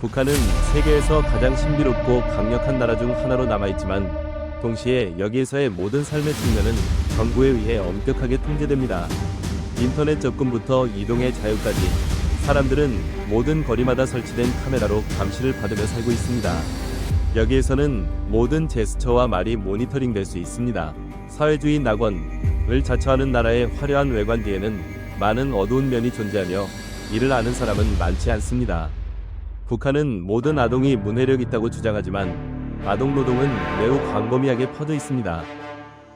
북한은 세계에서 가장 신비롭고 강력한 나라 중 하나로 남아있지만 동시에 여기에서의 모든 삶의 측면은 정부에 의해 엄격하게 통제됩니다. 인터넷 접근부터 이동의 자유까지 사람들은 모든 거리마다 설치된 카메라로 감시를 받으며 살고 있습니다. 여기에서는 모든 제스처와 말이 모니터링될 수 있습니다. 사회주의 낙원을 자처하는 나라의 화려한 외관 뒤에는 많은 어두운 면이 존재하며 이를 아는 사람은 많지 않습니다. 북한은 모든 아동이 문해력 있다고 주장하지만 아동노동은 매우 광범위하게 퍼져 있습니다.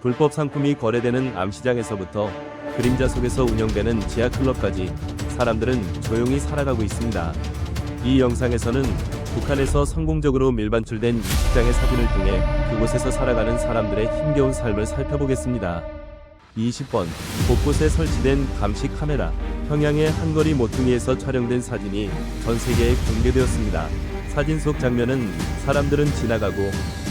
불법 상품이 거래되는 암시장에서부터 그림자 속에서 운영되는 지하클럽까지 사람들은 조용히 살아가고 있습니다. 이 영상에서는 북한에서 성공적으로 밀반출된 20장의 사진을 통해 그곳에서 살아가는 사람들의 힘겨운 삶을 살펴보겠습니다. 20번. 곳곳에 설치된 감시 카메라. 평양의 한거리 모퉁이에서 촬영된 사진이 전 세계에 공개되었습니다. 사진 속 장면은 사람들은 지나가고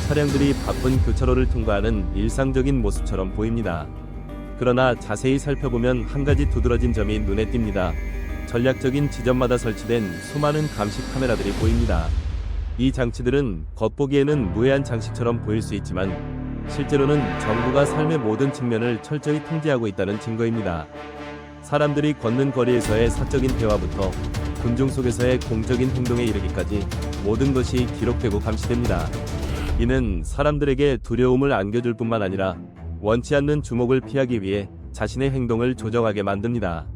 차량들이 바쁜 교차로를 통과하는 일상적인 모습처럼 보입니다. 그러나 자세히 살펴보면 한 가지 두드러진 점이 눈에 띕니다. 전략적인 지점마다 설치된 수많은 감시 카메라들이 보입니다. 이 장치들은 겉보기에는 무해한 장식처럼 보일 수 있지만 실제로는 정부가 삶의 모든 측면을 철저히 통제하고 있다는 증거입니다. 사람들이 걷는 거리에서의 사적인 대화부터 군중 속에서의 공적인 행동에 이르기까지 모든 것이 기록되고 감시됩니다. 이는 사람들에게 두려움을 안겨줄 뿐만 아니라 원치 않는 주목을 피하기 위해 자신의 행동을 조정하게 만듭니다.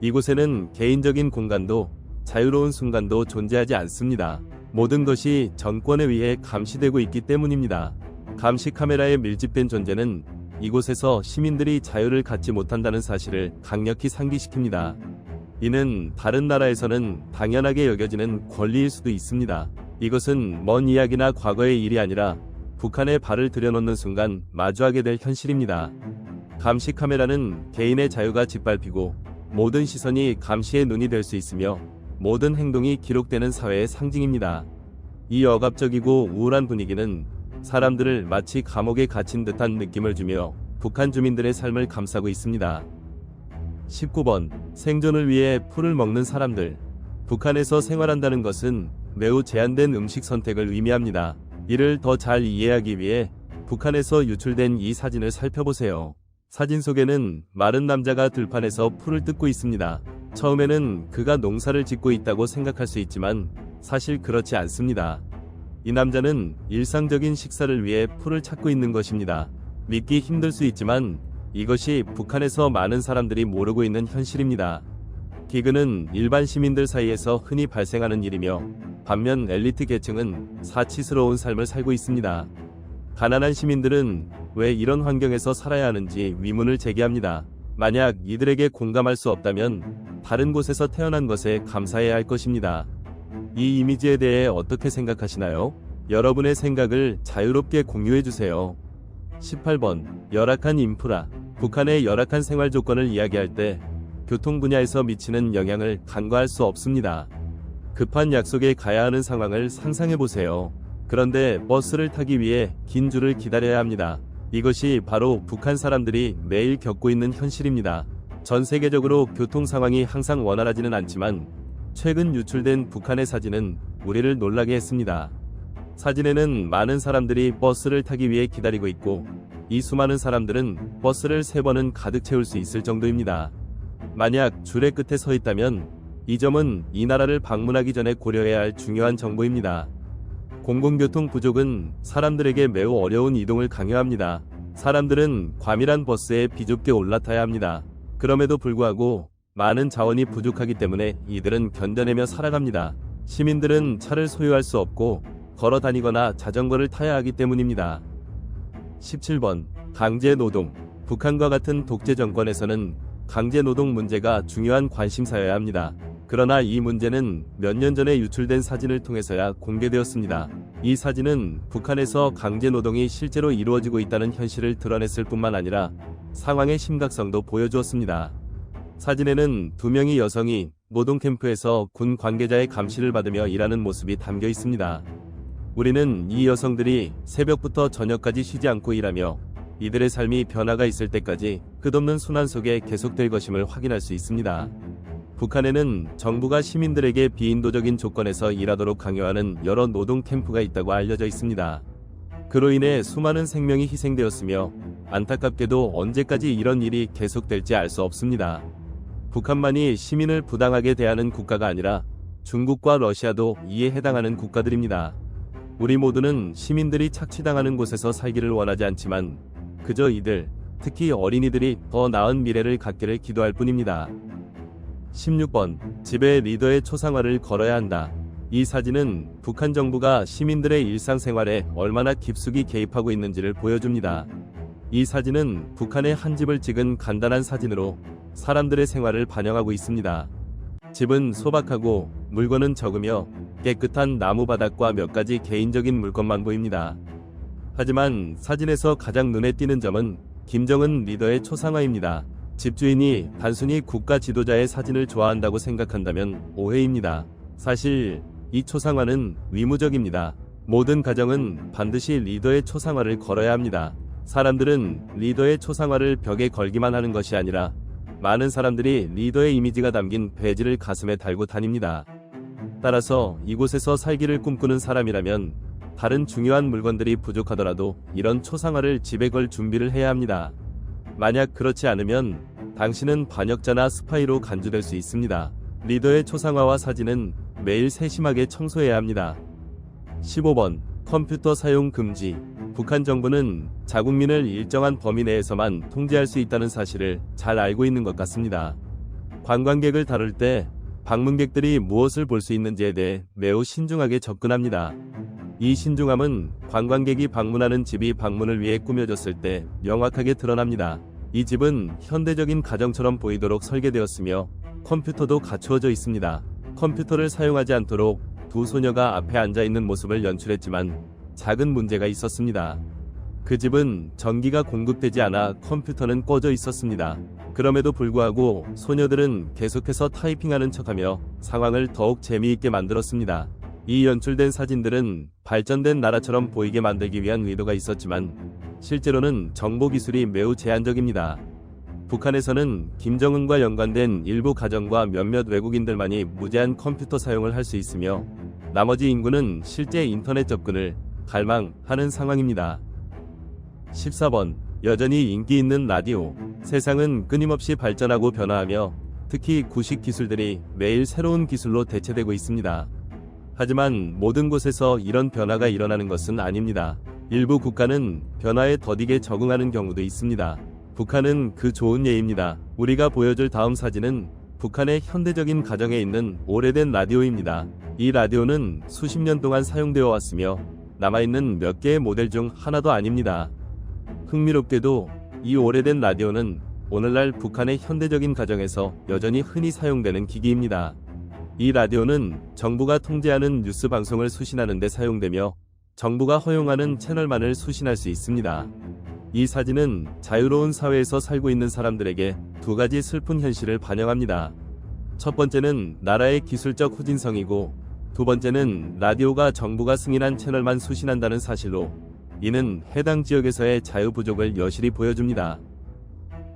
이곳에는 개인적인 공간도 자유로운 순간도 존재하지 않습니다. 모든 것이 정권에 의해 감시되고 있기 때문입니다. 감시 카메라의 밀집된 존재는 이곳에서 시민들이 자유를 갖지 못한다는 사실을 강력히 상기시킵니다. 이는 다른 나라에서는 당연하게 여겨지는 권리일 수도 있습니다. 이것은 먼 이야기나 과거의 일이 아니라 북한에 발을 들여놓는 순간 마주하게 될 현실입니다. 감시 카메라는 개인의 자유가 짓밟히고 모든 시선이 감시의 눈이 될 수 있으며 모든 행동이 기록되는 사회의 상징입니다. 이 억압적이고 우울한 분위기는 사람들을 마치 감옥에 갇힌 듯한 느낌을 주며 북한 주민들의 삶을 감싸고 있습니다. 19번. 생존을 위해 풀을 먹는 사람들. 북한에서 생활한다는 것은 매우 제한된 음식 선택을 의미합니다. 이를 더 잘 이해하기 위해 북한에서 유출된 이 사진을 살펴보세요. 사진 속에는 마른 남자가 들판에서 풀을 뜯고 있습니다. 처음에는 그가 농사를 짓고 있다고 생각할 수 있지만 사실 그렇지 않습니다. 이 남자는 일상적인 식사를 위해 풀을 찾고 있는 것입니다. 믿기 힘들 수 있지만 이것이 북한에서 많은 사람들이 모르고 있는 현실입니다. 기근은 일반 시민들 사이에서 흔히 발생하는 일이며 반면 엘리트 계층은 사치스러운 삶을 살고 있습니다. 가난한 시민들은 왜 이런 환경에서 살아야 하는지 의문을 제기합니다. 만약 이들에게 공감할 수 없다면 다른 곳에서 태어난 것에 감사해야 할 것입니다. 이 이미지에 대해 어떻게 생각하시나요? 여러분의 생각을 자유롭게 공유해주세요. 18번. 열악한 인프라. 북한의 열악한 생활 조건을 이야기할 때 교통 분야에서 미치는 영향을 간과할 수 없습니다. 급한 약속에 가야 하는 상황을 상상해보세요. 그런데 버스를 타기 위해 긴 줄을 기다려야 합니다. 이것이 바로 북한 사람들이 매일 겪고 있는 현실입니다. 전 세계적으로 교통 상황이 항상 원활하지는 않지만 최근 유출된 북한의 사진은 우리를 놀라게 했습니다. 사진에는 많은 사람들이 버스를 타기 위해 기다리고 있고 이 수많은 사람들은 버스를 3번은 가득 채울 수 있을 정도입니다. 만약 줄의 끝에 서 있다면 이 점은 이 나라를 방문하기 전에 고려해야 할 중요한 정보입니다. 공공교통 부족은 사람들에게 매우 어려운 이동을 강요합니다. 사람들은 과밀한 버스에 비좁게 올라타야 합니다. 그럼에도 불구하고 많은 자원이 부족하기 때문에 이들은 견뎌내며 살아갑니다. 시민들은 차를 소유할 수 없고 걸어 다니거나 자전거를 타야 하기 때문입니다. 17번. 강제노동. 북한과 같은 독재 정권에서는 강제노동 문제가 중요한 관심사여야 합니다. 그러나 이 문제는 몇 년 전에 유출된 사진을 통해서야 공개되었습니다. 이 사진은 북한에서 강제노동이 실제로 이루어지고 있다는 현실을 드러냈을 뿐만 아니라 상황의 심각성도 보여주었습니다. 사진에는 2명의 여성이 노동 캠프에서 군 관계자의 감시를 받으며 일하는 모습이 담겨 있습니다. 우리는 이 여성들이 새벽부터 저녁까지 쉬지 않고 일하며 이들의 삶이 변화가 있을 때까지 끝없는 순환 속에 계속될 것임을 확인할 수 있습니다. 북한에는 정부가 시민들에게 비인도적인 조건에서 일하도록 강요하는 여러 노동 캠프가 있다고 알려져 있습니다. 그로 인해 수많은 생명이 희생되었으며 안타깝게도 언제까지 이런 일이 계속될지 알 수 없습니다. 북한만이 시민을 부당하게 대하는 국가가 아니라 중국과 러시아도 이에 해당하는 국가들입니다. 우리 모두는 시민들이 착취당하는 곳에서 살기를 원하지 않지만 그저 이들, 특히 어린이들이 더 나은 미래를 갖기를 기도할 뿐입니다. 16번. 집에 리더의 초상화를 걸어야 한다. 이 사진은 북한 정부가 시민들의 일상생활에 얼마나 깊숙이 개입하고 있는지를 보여줍니다. 이 사진은 북한의 한 집을 찍은 간단한 사진으로 사람들의 생활을 반영하고 있습니다. 집은 소박하고 물건은 적으며 깨끗한 나무 바닥과 몇 가지 개인적인 물건만 보입니다. 하지만 사진에서 가장 눈에 띄는 점은 김정은 리더의 초상화입니다. 집주인이 단순히 국가 지도자의 사진을 좋아한다고 생각한다면 오해입니다. 사실 이 초상화는 의무적입니다. 모든 가정은 반드시 리더의 초상화를 걸어야 합니다. 사람들은 리더의 초상화를 벽에 걸기만 하는 것이 아니라 많은 사람들이 리더의 이미지가 담긴 배지를 가슴에 달고 다닙니다. 따라서 이곳에서 살기를 꿈꾸는 사람이라면 다른 중요한 물건들이 부족하더라도 이런 초상화를 집에 걸 준비를 해야 합니다. 만약 그렇지 않으면 당신은 반역자나 스파이로 간주될 수 있습니다. 리더의 초상화와 사진은 매일 세심하게 청소해야 합니다. 15번. 컴퓨터 사용 금지. 북한 정부는 자국민을 일정한 범위 내에서만 통제할 수 있다는 사실을 잘 알고 있는 것 같습니다. 관광객을 다룰 때 방문객들이 무엇을 볼 수 있는지에 대해 매우 신중하게 접근합니다. 이 신중함은 관광객이 방문하는 집이 방문을 위해 꾸며졌을 때 명확하게 드러납니다. 이 집은 현대적인 가정처럼 보이도록 설계되었으며 컴퓨터도 갖추어져 있습니다. 컴퓨터를 사용하지 않도록 두 소녀가 앞에 앉아 있는 모습을 연출했지만 작은 문제가 있었습니다. 그 집은 전기가 공급되지 않아 컴퓨터는 꺼져 있었습니다. 그럼에도 불구하고 소녀들은 계속해서 타이핑하는 척하며 상황을 더욱 재미있게 만들었습니다. 이 연출된 사진들은 발전된 나라처럼 보이게 만들기 위한 의도가 있었지만 실제로는 정보기술이 매우 제한적입니다. 북한에서는 김정은과 연관된 일부 가정과 몇몇 외국인들만이 무제한 컴퓨터 사용을 할 수 있으며 나머지 인구는 실제 인터넷 접근을 갈망하는 상황입니다. 14번. 여전히 인기 있는 라디오. 세상은 끊임없이 발전하고 변화하며 특히 구식 기술들이 매일 새로운 기술로 대체되고 있습니다. 하지만 모든 곳에서 이런 변화가 일어나는 것은 아닙니다. 일부 국가는 변화에 더디게 적응하는 경우도 있습니다. 북한은 그 좋은 예입니다. 우리가 보여줄 다음 사진은 북한의 현대적인 가정에 있는 오래된 라디오입니다. 이 라디오는 수십 년 동안 사용되어 왔으며 남아있는 몇 개의 모델 중 하나도 아닙니다. 흥미롭게도 이 오래된 라디오는 오늘날 북한의 현대적인 가정에서 여전히 흔히 사용되는 기기입니다. 이 라디오는 정부가 통제하는 뉴스 방송을 수신하는 데 사용되며 정부가 허용하는 채널만을 수신할 수 있습니다. 이 사진은 자유로운 사회에서 살고 있는 사람들에게 두 가지 슬픈 현실을 반영합니다. 첫 번째는 나라의 기술적 후진성이고 두 번째는 라디오가 정부가 승인한 채널만 수신한다는 사실로 이는 해당 지역에서의 자유 부족을 여실히 보여줍니다.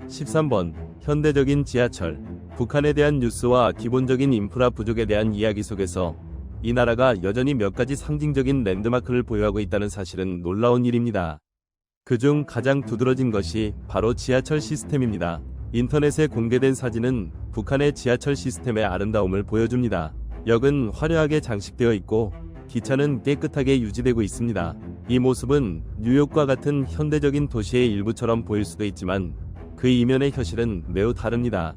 13번. 현대적인 지하철. 북한에 대한 뉴스와 기본적인 인프라 부족에 대한 이야기 속에서 이 나라가 여전히 몇 가지 상징적인 랜드마크를 보유하고 있다는 사실은 놀라운 일입니다. 그중 가장 두드러진 것이 바로 지하철 시스템입니다. 인터넷에 공개된 사진은 북한의 지하철 시스템의 아름다움을 보여줍니다. 역은 화려하게 장식되어 있고 기차는 깨끗하게 유지되고 있습니다. 이 모습은 뉴욕과 같은 현대적인 도시의 일부처럼 보일 수도 있지만 그 이면의 현실은 매우 다릅니다.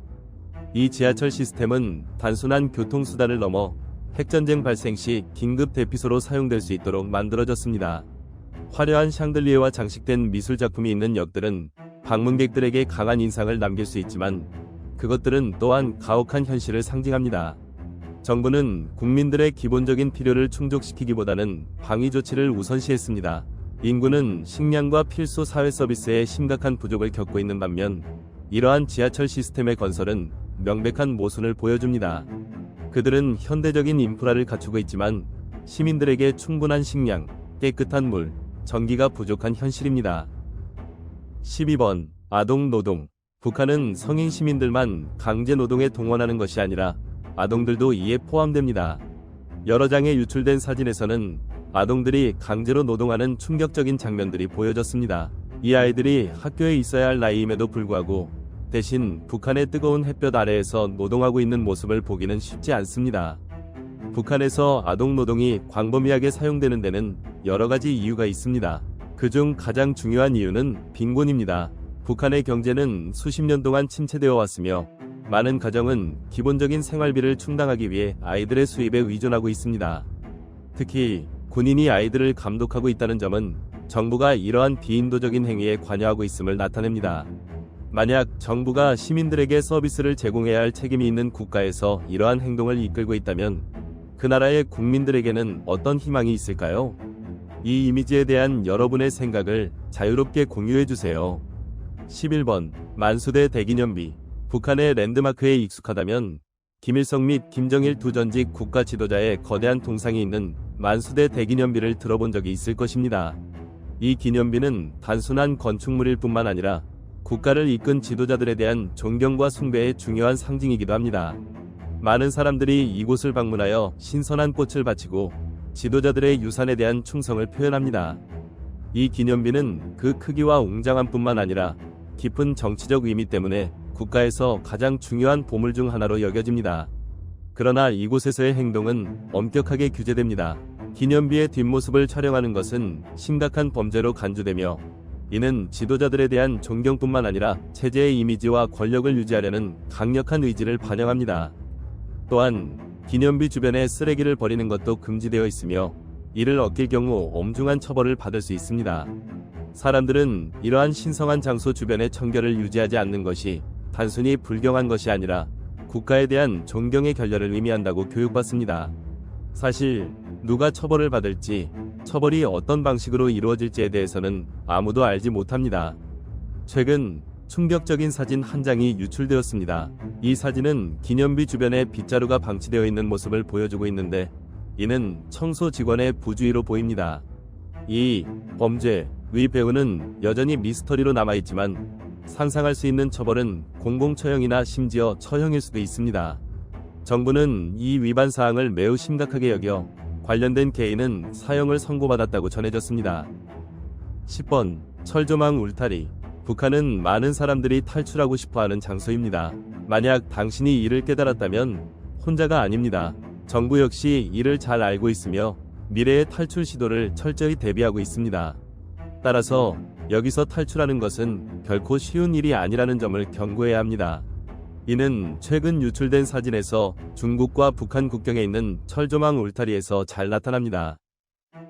이 지하철 시스템은 단순한 교통수단을 넘어 핵전쟁 발생 시 긴급 대피소로 사용될 수 있도록 만들어졌습니다. 화려한 샹들리에와 장식된 미술작품이 있는 역들은 방문객들에게 강한 인상을 남길 수 있지만 그것들은 또한 가혹한 현실을 상징합니다. 정부는 국민들의 기본적인 필요를 충족시키기보다는 방위 조치를 우선시했습니다. 인구는 식량과 필수 사회 서비스에 심각한 부족을 겪고 있는 반면 이러한 지하철 시스템의 건설은 명백한 모순을 보여줍니다. 그들은 현대적인 인프라를 갖추고 있지만 시민들에게 충분한 식량, 깨끗한 물, 전기가 부족한 현실입니다. 12번. 아동 노동. 북한은 성인 시민들만 강제 노동에 동원하는 것이 아니라 아동들도 이에 포함됩니다. 여러 장에 유출된 사진에서는 아동들이 강제로 노동하는 충격적인 장면들이 보여졌습니다. 이 아이들이 학교에 있어야 할 나이임에도 불구하고 대신 북한의 뜨거운 햇볕 아래에서 노동하고 있는 모습을 보기는 쉽지 않습니다. 북한에서 아동 노동이 광범위하게 사용되는 데는 여러 가지 이유가 있습니다. 그중 가장 중요한 이유는 빈곤입니다. 북한의 경제는 수십 년 동안 침체되어 왔으며 많은 가정은 기본적인 생활비를 충당하기 위해 아이들의 수입에 의존하고 있습니다. 특히 군인이 아이들을 감독하고 있다는 점은 정부가 이러한 비인도적인 행위에 관여하고 있음을 나타냅니다. 만약 정부가 시민들에게 서비스를 제공해야 할 책임이 있는 국가에서 이러한 행동을 이끌고 있다면 그 나라의 국민들에게는 어떤 희망이 있을까요? 이 이미지에 대한 여러분의 생각을 자유롭게 공유해주세요. 11번 만수대 대기념비. 북한의 랜드마크에 익숙하다면 김일성 및 김정일 두 전직 국가 지도자의 거대한 동상이 있는 만수대 대기념비를 들어본 적이 있을 것입니다. 이 기념비는 단순한 건축물일 뿐만 아니라 국가를 이끈 지도자들에 대한 존경과 숭배의 중요한 상징이기도 합니다. 많은 사람들이 이곳을 방문하여 신선한 꽃을 바치고 지도자들의 유산에 대한 충성을 표현합니다. 이 기념비는 그 크기와 웅장함뿐만 아니라 깊은 정치적 의미 때문에 국가에서 가장 중요한 보물 중 하나로 여겨집니다. 그러나 이곳에서의 행동은 엄격하게 규제됩니다. 기념비의 뒷모습을 촬영하는 것은 심각한 범죄로 간주되며 이는 지도자들에 대한 존경뿐만 아니라 체제의 이미지와 권력을 유지하려는 강력한 의지를 반영합니다. 또한 기념비 주변에 쓰레기를 버리는 것도 금지되어 있으며 이를 어길 경우 엄중한 처벌을 받을 수 있습니다. 사람들은 이러한 신성한 장소 주변의 청결을 유지하지 않는 것이 단순히 불경한 것이 아니라 국가에 대한 존경의 결렬을 의미한다고 교육받습니다. 사실 누가 처벌을 받을지, 처벌이 어떤 방식으로 이루어질지에 대해서는 아무도 알지 못합니다. 최근 충격적인 사진 한 장이 유출되었습니다. 이 사진은 기념비 주변에 빗자루가 방치되어 있는 모습을 보여주고 있는데 이는 청소 직원의 부주의로 보입니다. 이 범죄의 배후는 여전히 미스터리로 남아있지만 상상할 수 있는 처벌은 공공처형이나 심지어 처형일 수도 있습니다. 정부는 이 위반 사항을 매우 심각하게 여겨 관련된 개인은 사형을 선고받았다고 전해졌습니다. 10번 철조망 울타리. 북한은 많은 사람들이 탈출하고 싶어하는 장소입니다. 만약 당신이 이를 깨달았다면 혼자가 아닙니다. 정부 역시 이를 잘 알고 있으며 미래의 탈출 시도를 철저히 대비하고 있습니다. 따라서 여기서 탈출하는 것은 결코 쉬운 일이 아니라는 점을 경고해야 합니다. 이는 최근 유출된 사진에서 중국과 북한 국경에 있는 철조망 울타리에서 잘 나타납니다.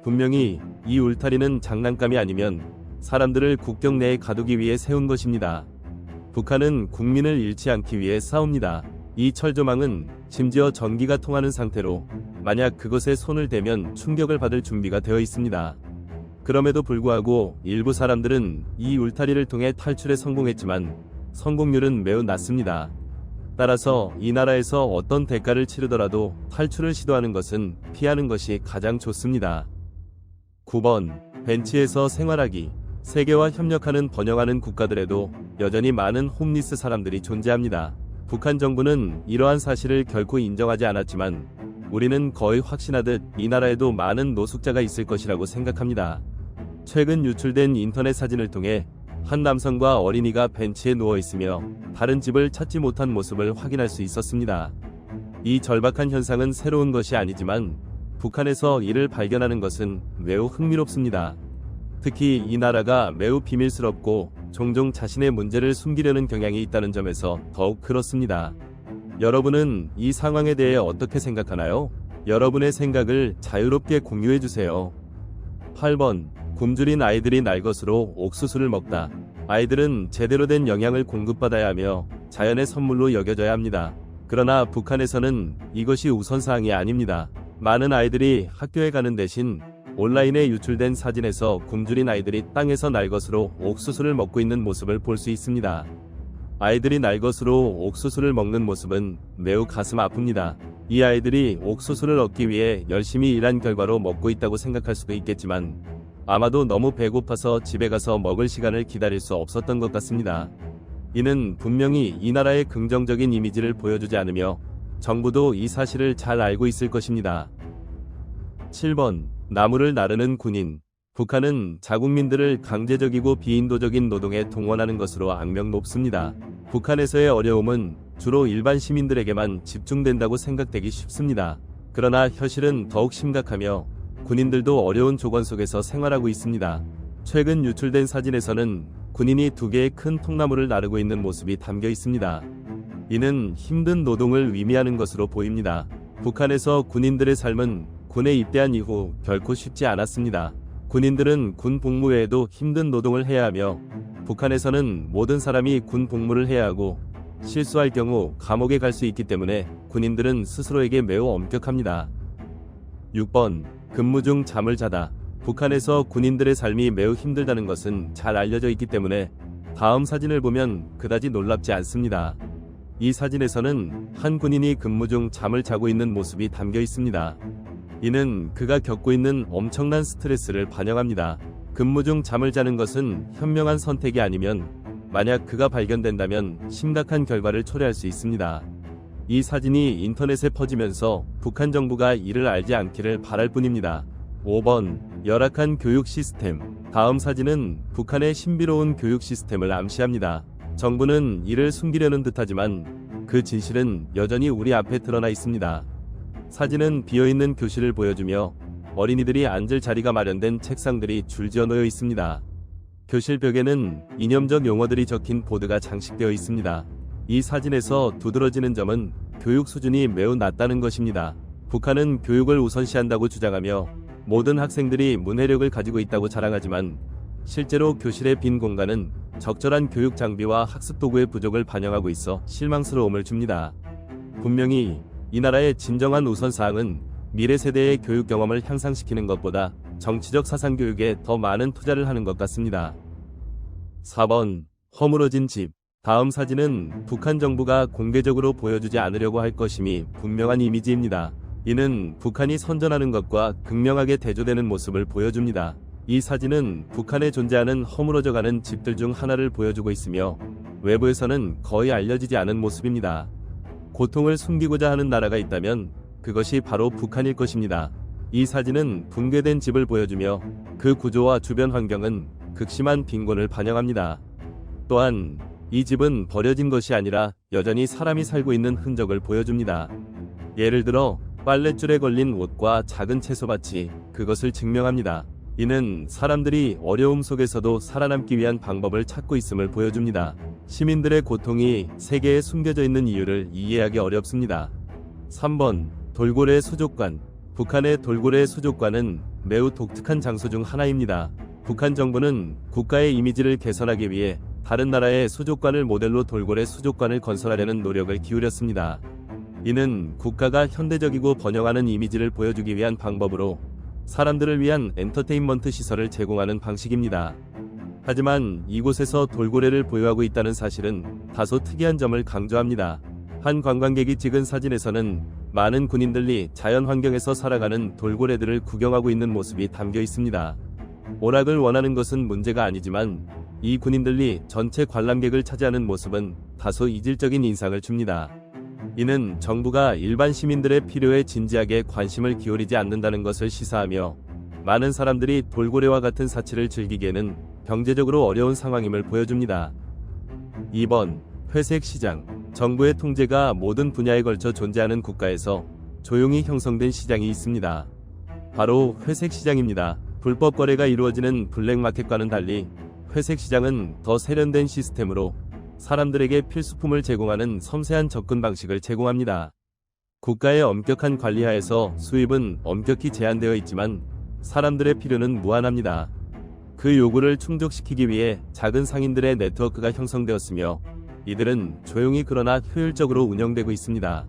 분명히 이 울타리는 장난감이 아니면 사람들을 국경 내에 가두기 위해 세운 것입니다. 북한은 국민을 잃지 않기 위해 싸웁니다. 이 철조망은 심지어 전기가 통하는 상태로 만약 그것에 손을 대면 충격을 받을 준비가 되어 있습니다. 그럼에도 불구하고 일부 사람들은 이 울타리를 통해 탈출에 성공했지만 성공률은 매우 낮습니다. 따라서 이 나라에서 어떤 대가를 치르더라도 탈출을 시도하는 것은 피하는 것이 가장 좋습니다. 9번 벤치에서 생활하기. 세계와 협력하는 번영하는 국가들에도 여전히 많은 홈리스 사람들이 존재합니다. 북한 정부는 이러한 사실을 결코 인정하지 않았지만 우리는 거의 확신하듯 이 나라에도 많은 노숙자가 있을 것이라고 생각합니다. 최근 유출된 인터넷 사진을 통해 한 남성과 어린이가 벤치에 누워 있으며 다른 집을 찾지 못한 모습을 확인할 수 있었습니다. 이 절박한 현상은 새로운 것이 아니지만 북한에서 이를 발견하는 것은 매우 흥미롭습니다. 특히 이 나라가 매우 비밀스럽고 종종 자신의 문제를 숨기려는 경향이 있다는 점에서 더욱 그렇습니다. 여러분은 이 상황에 대해 어떻게 생각하나요? 여러분의 생각을 자유롭게 공유해주세요. 8번 굶주린 아이들이 날 것으로 옥수수를 먹다. 아이들은 제대로 된 영양을 공급받아야 하며 자연의 선물로 여겨져야 합니다. 그러나 북한에서는 이것이 우선사항이 아닙니다. 많은 아이들이 학교에 가는 대신 온라인에 유출된 사진에서 굶주린 아이들이 땅에서 날 것으로 옥수수를 먹고 있는 모습을 볼 수 있습니다. 아이들이 날 것으로 옥수수를 먹는 모습은 매우 가슴 아픕니다. 이 아이들이 옥수수를 얻기 위해 열심히 일한 결과로 먹고 있다고 생각할 수도 있겠지만 아마도 너무 배고파서 집에 가서 먹을 시간을 기다릴 수 없었던 것 같습니다. 이는 분명히 이 나라의 긍정적인 이미지를 보여주지 않으며 정부도 이 사실을 잘 알고 있을 것입니다. 7번. 나무를 나르는 군인. 북한은 자국민들을 강제적이고 비인도적인 노동에 동원하는 것으로 악명 높습니다. 북한에서의 어려움은 주로 일반 시민들에게만 집중된다고 생각되기 쉽습니다. 그러나 현실은 더욱 심각하며 군인들도 어려운 조건 속에서 생활하고 있습니다. 최근 유출된 사진에서는 군인이 2개의 큰 통나무를 나르고 있는 모습이 담겨 있습니다. 이는 힘든 노동을 의미하는 것으로 보입니다. 북한에서 군인들의 삶은 군에 입대한 이후 결코 쉽지 않았습니다. 군인들은 군 복무 외에도 힘든 노동을 해야 하며 북한에서는 모든 사람이 군 복무를 해야 하고 실수할 경우 감옥에 갈 수 있기 때문에 군인들은 스스로에게 매우 엄격합니다. 6번. 근무 중 잠을 자다. 북한에서 군인들의 삶이 매우 힘들다는 것은 잘 알려져 있기 때문에 다음 사진을 보면 그다지 놀랍지 않습니다. 이 사진에서는 한 군인이 근무 중 잠을 자고 있는 모습이 담겨 있습니다. 이는 그가 겪고 있는 엄청난 스트레스를 반영합니다. 근무 중 잠을 자는 것은 현명한 선택이 아니면 만약 그가 발견된다면 심각한 결과를 초래할 수 있습니다. 이 사진이 인터넷에 퍼지면서 북한 정부가 이를 알지 않기를 바랄 뿐입니다. 5번. 열악한 교육 시스템. 다음 사진은 북한의 신비로운 교육 시스템을 암시합니다. 정부는 이를 숨기려는 듯하지만 그 진실은 여전히 우리 앞에 드러나 있습니다. 사진은 비어있는 교실을 보여주며 어린이들이 앉을 자리가 마련된 책상들이 줄지어 놓여 있습니다. 교실 벽에는 이념적 용어들이 적힌 보드가 장식되어 있습니다. 이 사진에서 두드러지는 점은 교육 수준이 매우 낮다는 것입니다. 북한은 교육을 우선시한다고 주장하며 모든 학생들이 문해력을 가지고 있다고 자랑하지만 실제로 교실의 빈 공간은 적절한 교육 장비와 학습 도구의 부족을 반영하고 있어 실망스러움을 줍니다. 분명히 이 나라의 진정한 우선사항은 미래 세대의 교육 경험을 향상시키는 것보다 정치적 사상 교육에 더 많은 투자를 하는 것 같습니다. 4번. 허물어진 집. 다음 사진은 북한 정부가 공개적으로 보여주지 않으려고 할 것임이 분명한 이미지입니다. 이는 북한이 선전하는 것과 극명하게 대조되는 모습을 보여줍니다. 이 사진은 북한에 존재하는 허물어져가는 집들 중 하나를 보여주고 있으며 외부에서는 거의 알려지지 않은 모습입니다. 고통을 숨기고자 하는 나라가 있다면 그것이 바로 북한일 것입니다. 이 사진은 붕괴된 집을 보여주며 그 구조와 주변 환경은 극심한 빈곤을 반영합니다. 또한 이 집은 버려진 것이 아니라 여전히 사람이 살고 있는 흔적을 보여줍니다. 예를 들어 빨랫줄에 걸린 옷과 작은 채소밭이 그것을 증명합니다. 이는 사람들이 어려움 속에서도 살아남기 위한 방법을 찾고 있음을 보여줍니다. 시민들의 고통이 세계에 숨겨져 있는 이유를 이해하기 어렵습니다. 3번. 돌고래 수족관. 북한의 돌고래 수족관은 매우 독특한 장소 중 하나입니다. 북한 정부는 국가의 이미지를 개선하기 위해 다른 나라의 수족관을 모델로 돌고래 수족관을 건설하려는 노력을 기울였습니다. 이는 국가가 현대적이고 번영하는 이미지를 보여주기 위한 방법으로 사람들을 위한 엔터테인먼트 시설을 제공하는 방식입니다. 하지만 이곳에서 돌고래를 보유하고 있다는 사실은 다소 특이한 점을 강조합니다. 한 관광객이 찍은 사진에서는 많은 군인들이 자연 환경에서 살아가는 돌고래들을 구경하고 있는 모습이 담겨 있습니다. 오락을 원하는 것은 문제가 아니지만 이 군인들이 전체 관람객을 차지하는 모습은 다소 이질적인 인상을 줍니다. 이는 정부가 일반 시민들의 필요에 진지하게 관심을 기울이지 않는다는 것을 시사하며 많은 사람들이 돌고래와 같은 사치를 즐기기에는 경제적으로 어려운 상황임을 보여줍니다. 2번. 회색 시장. 정부의 통제가 모든 분야에 걸쳐 존재하는 국가에서 조용히 형성된 시장이 있습니다. 바로 회색 시장입니다. 불법 거래가 이루어지는 블랙마켓과는 달리 회색 시장은 더 세련된 시스템으로 사람들에게 필수품을 제공하는 섬세한 접근 방식을 제공합니다. 국가의 엄격한 관리하에서 수입은 엄격히 제한되어 있지만 사람들의 필요는 무한합니다. 그 요구를 충족시키기 위해 작은 상인들의 네트워크가 형성되었으며 이들은 조용히 그러나 효율적으로 운영되고 있습니다.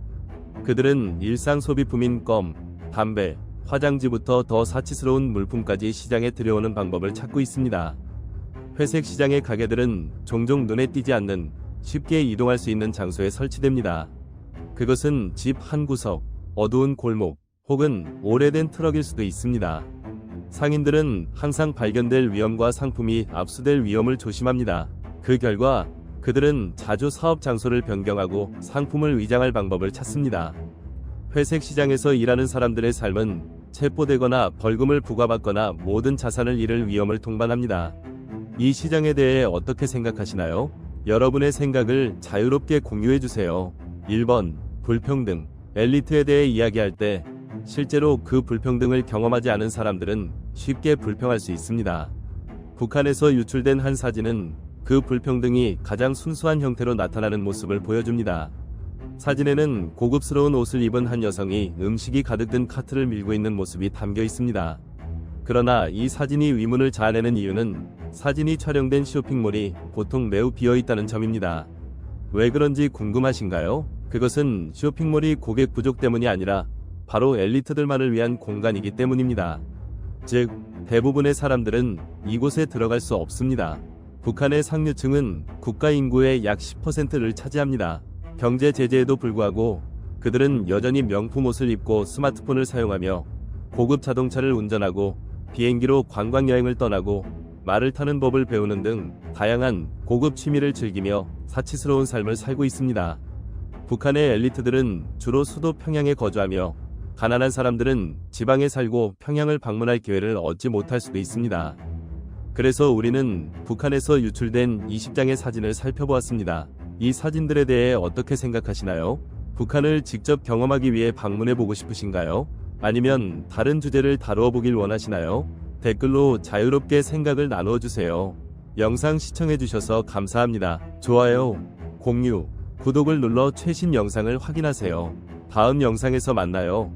그들은 일상 소비품인 껌, 담배, 화장지부터 더 사치스러운 물품까지 시장에 들여오는 방법을 찾고 있습니다. 회색 시장의 가게들은 종종 눈에 띄지 않는 쉽게 이동할 수 있는 장소에 설치됩니다. 그것은 집 한 구석, 어두운 골목, 혹은 오래된 트럭일 수도 있습니다. 상인들은 항상 발견될 위험과 상품이 압수될 위험을 조심합니다. 그 결과 그들은 자주 사업 장소를 변경하고 상품을 위장할 방법을 찾습니다. 회색 시장에서 일하는 사람들의 삶은 체포되거나 벌금을 부과받거나 모든 자산을 잃을 위험을 동반합니다. 이 시장에 대해 어떻게 생각하시나요? 여러분의 생각을 자유롭게 공유해주세요. 1번, 불평등. 엘리트에 대해 이야기할 때 실제로 그 불평등을 경험하지 않은 사람들은 쉽게 불평할 수 있습니다. 북한에서 유출된 한 사진은 그 불평등이 가장 순수한 형태로 나타나는 모습을 보여줍니다. 사진에는 고급스러운 옷을 입은 한 여성이 음식이 가득 든 카트를 밀고 있는 모습이 담겨 있습니다. 그러나 이 사진이 위문을 자아내는 이유는 사진이 촬영된 쇼핑몰이 보통 매우 비어 있다는 점입니다. 왜 그런지 궁금하신가요? 그것은 쇼핑몰이 고객 부족 때문이 아니라 바로 엘리트들만을 위한 공간이기 때문입니다. 즉, 대부분의 사람들은 이곳에 들어갈 수 없습니다. 북한의 상류층은 국가 인구의 약 10%를 차지합니다. 경제 제재에도 불구하고 그들은 여전히 명품 옷을 입고 스마트폰을 사용하며 고급 자동차를 운전하고 비행기로 관광 여행을 떠나고 말을 타는 법을 배우는 등 다양한 고급 취미를 즐기며 사치스러운 삶을 살고 있습니다. 북한의 엘리트들은 주로 수도 평양에 거주하며 가난한 사람들은 지방에 살고 평양을 방문할 기회를 얻지 못할 수도 있습니다. 그래서 우리는 북한에서 유출된 20장의 사진을 살펴보았습니다. 이 사진들에 대해 어떻게 생각하시나요? 북한을 직접 경험하기 위해 방문해보고 싶으신가요? 아니면 다른 주제를 다루어 보길 원하시나요? 댓글로 자유롭게 생각을 나누어주세요. 영상 시청해주셔서 감사합니다. 좋아요, 공유, 구독을 눌러 최신 영상을 확인하세요. 다음 영상에서 만나요.